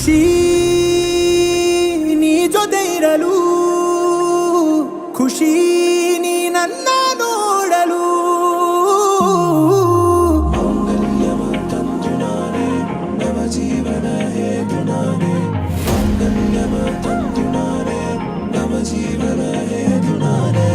ಖುಷಿ ನೀ ಜೊತೆ ಇರಲು, ಖುಷಿ ನೀ ನನ್ನ ನೋಡಲು. ಮಾಂಗಲ್ಯವ ತಂದು ನಾನೇ ನವ ಜೀವನ ಹೇತು ನಾನೇ, ಮಾಂಗಲ್ಯವ ತಂದು ನಾನೇ ನವ ಜೀವನ ಹೇತು ನಾನೇ.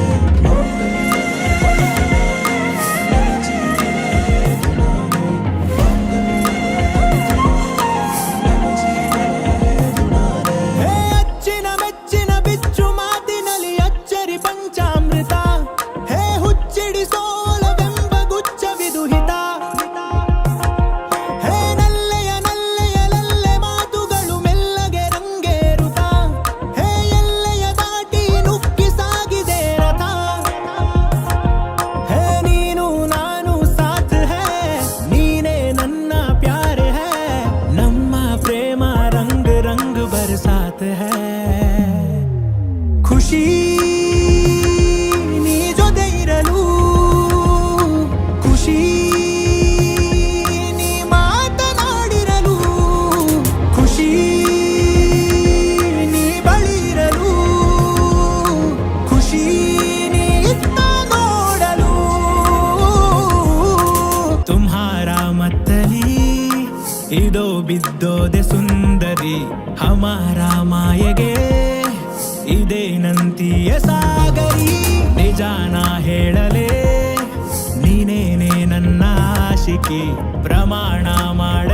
ಖುಷಿ ನೀ ಜೊತೆ ಇರಲು, ಖುಷಿ ನೀ ಮಾತನಾಡಿರಲು, ಖುಷಿ ನೀ ಬಳಿ ಇರಲು, ಖುಷಿ ನೀ ಇತ್ತ ನೋಡಲು. ತುಮ್ಹಾರ ಮತ್ತಲಿ ಇದೋ ಬಿದ್ದೋದೆ ಸುಂದರಿ, ಹಮಾರ ಮಾಯೆಗೆ ಇದೇನಂತೀಯ ಸಾಗರಿ. ನಿಜಾನ ಹೇಳಲೇ ನೀನೇನೆ ನನ್ನ ಆಶಿಕಿ, ಪ್ರಮಾಣ ಮಾಡ